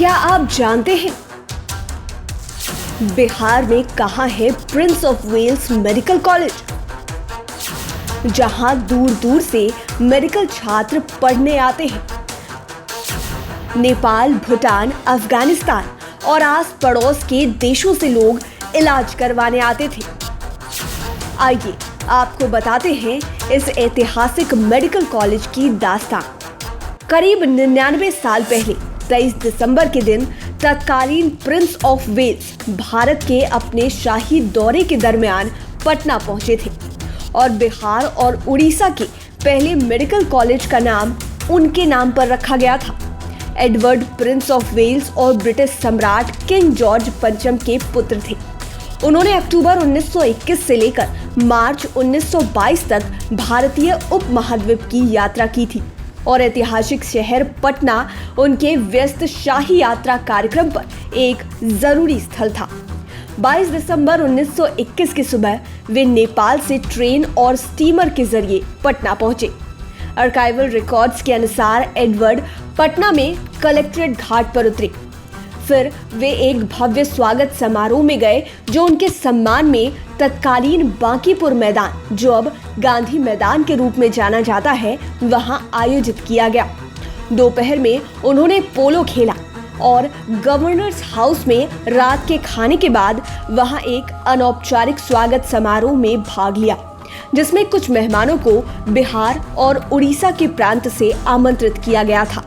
क्या आप जानते हैं बिहार में कहाँ है Prince of Wales medical college, जहां दूर दूर से मेडिकल छात्र पढ़ने आते हैं। नेपाल, भूटान, अफगानिस्तान और आस पड़ोस के देशों से लोग इलाज करवाने आते थे। आइए आपको बताते हैं इस ऐतिहासिक मेडिकल कॉलेज की दास्तान। करीब 99 साल पहले 23 दिसंबर के दिन तत्कालीन प्रिंस ऑफ वेल्स भारत के अपने शाही दौरे के दरमियान पटना पहुंचे थे और बिहार और उड़ीसा के पहले मेडिकल कॉलेज का नाम उनके नाम पर रखा गया था। एडवर्ड प्रिंस ऑफ वेल्स और ब्रिटिश सम्राट किंग जॉर्ज पंचम के पुत्र थे। उन्होंने अक्टूबर 1921 से लेकर मार्च 1922 तक भारतीय उपमहाद्वीप की यात्रा की थी और ऐतिहासिक शहर पटना उनके व्यस्त शाही यात्रा कार्यक्रम पर एक जरूरी स्थल था। 22 दिसंबर 1921 की सुबह वे नेपाल से ट्रेन और स्टीमर के जरिए पटना पहुंचे। आर्काइवल रिकॉर्ड्स के अनुसार एडवर्ड पटना में कलेक्ट्रेट घाट पर उतरे। फिर वे एक भव्य स्वागत समारोह में गए जो उनके सम्मान में तत्कालीन बांकीपुर मैदान, जो अब गांधी मैदान के रूप में जाना जाता है, वहां आयोजित किया गया। दोपहर में उन्होंने पोलो खेला और गवर्नर्स हाउस में रात के खाने के बाद वहां एक अनौपचारिक स्वागत समारोह में भाग लिया, जिसमें कुछ मेहमानों को बिहार और उड़ीसा के प्रांत से आमंत्रित किया गया था।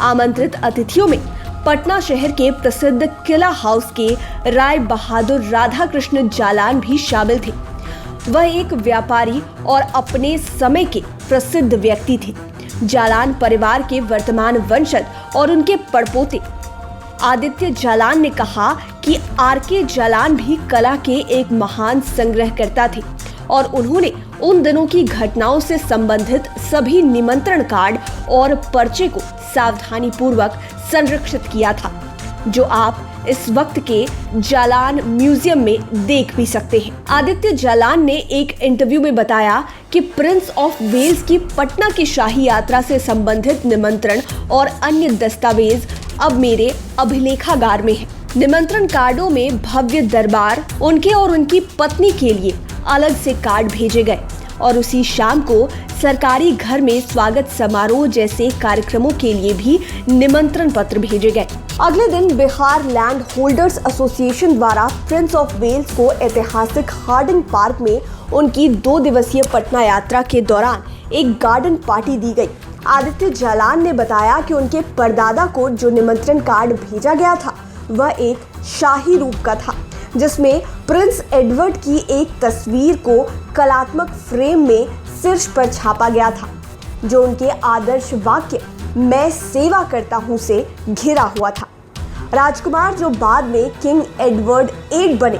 आमंत्रित अतिथियों में पटना शहर के प्रसिद्ध किला हाउस के राय बहादुर राधाकृष्ण जालान भी शामिल थे। वह एक व्यापारी और अपने समय के प्रसिद्ध व्यक्ति थे। जालान परिवार के वर्तमान वंशज और उनके पड़पोते आदित्य जालान ने कहा कि आर.के. जालान भी कला के एक महान संग्रहकर्ता थे और उन्होंने उन दिनों की घटनाओं से संबंधित सभी निमंत्रण कार्ड और पर्चे को सावधानी पूर्वक संरक्षित किया था, जो आप इस वक्त के जालान म्यूजियम में देख भी सकते हैं। आदित्य जालान ने एक इंटरव्यू में बताया कि प्रिंस ऑफ वेल्स की पटना की शाही यात्रा से संबंधित निमंत्रण और अन्य दस्तावेज अब मेरे अभिलेखागार में है। निमंत्रण कार्डों में भव्य दरबार, उनके और उनकी पत्नी के लिए अलग से कार्ड भेजे गए और उसी शाम को सरकारी घर में स्वागत समारोह जैसे कार्यक्रमों के लिए भी निमंत्रण पत्र भेजे गए। अगले दिन बिहार लैंड होल्डर्स एसोसिएशन द्वारा प्रिंस ऑफ वेल्स को ऐतिहासिक हार्डिंग पार्क में उनकी 2 दिवसीय पटना यात्रा के दौरान एक गार्डन पार्टी दी गई। आदित्य जालान ने बताया कि उनके परदादा को जो निमंत्रण कार्ड भेजा गया था वह एक शाही रूप का था, जिसमें प्रिंस एडवर्ड की एक तस्वीर को कलात्मक फ्रेम में शीर्ष पर छापा गया था, जो उनके आदर्श वाक्य "मैं सेवा करता हूं" से घिरा हुआ था। राजकुमार जो बाद में किंग एडवर्ड 8 बने,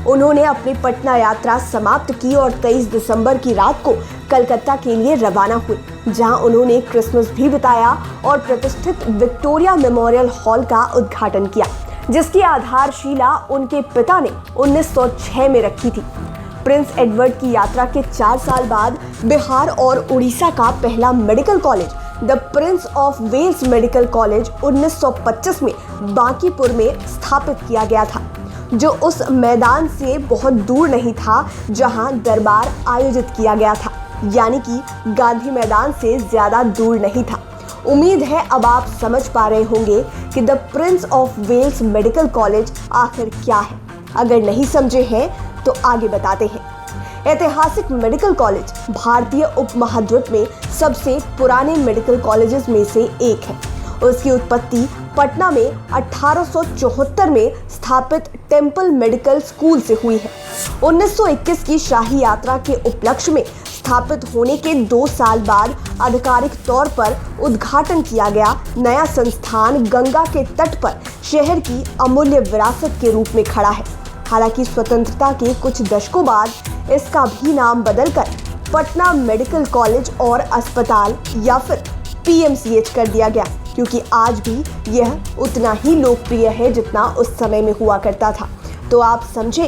उन्होंने अपनी पटना यात्रा समाप्त की और 23 दिसंबर की रात को कलकत्ता के लिए रवाना हुए, जहां उन्होंने क्रिसमस भी बिताया और प्रतिष्ठित विक्टोरिया मेमोरियल हॉल का उद्घाटन किया, जिसकी आधारशिला उनके पिता ने 1906 में रखी थी। प्रिंस एडवर्ड की यात्रा के 4 साल बाद बिहार और उड़ीसा का पहला medical college, the Prince of Wales medical college, 1925 में बांकीपुर में स्थापित किया गया था, जो उस मैदान से बहुत दूर नहीं था जहां दरबार आयोजित किया गया था, यानी कि गांधी मैदान से ज्यादा दूर नहीं था। उम्मीद है अब आप समझ पा रहे होंगे कि the Prince of Wales medical college आखिर क्या है। अगर नहीं समझे हैं तो आगे बताते हैं। ऐतिहासिक मेडिकल कॉलेज भारतीय उपमहाद्वीप में सबसे पुराने मेडिकल कॉलेजेस में से एक है। उसकी उत्पत्ति पटना में 1874 में स्थापित टेम्पल मेडिकल स्कूल से हुई है। 1921 की शाही यात्रा के उपलक्ष्य में स्थापित होने के 2 साल बाद आधिकारिक तौर पर उद्घाटन किया गया नया संस्थान गंगा के तट पर शहर की अमूल्य विरासत के रूप में खड़ा है। हालांकि स्वतंत्रता के कुछ दशकों बाद इसका भी नाम बदलकर पटना मेडिकल कॉलेज और अस्पताल या फिर PMCH कर दिया गया, क्योंकि आज भी यह उतना ही लोकप्रिय है जितना उस समय में हुआ करता था। तो आप समझे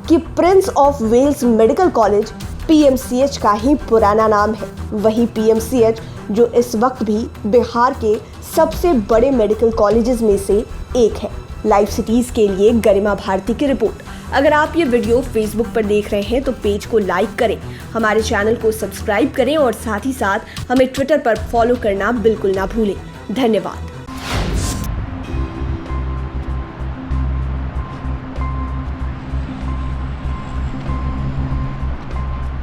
कि Prince of Wales medical college PMCH का ही पुराना नाम है। वही पीएमसीएच जो इस वक्त भी बिहार के सबसे बड़े मेडिकल कॉलेजेस में से एक है। लाइव सिटीज के लिए गरिमा भारती की रिपोर्ट। अगर आप ये वीडियो फेसबुक पर देख रहे हैं तो पेज को लाइक करें, हमारे चैनल को सब्सक्राइब करें और साथ ही साथ हमें ट्विटर पर फॉलो करना बिल्कुल ना भूलें। धन्यवाद।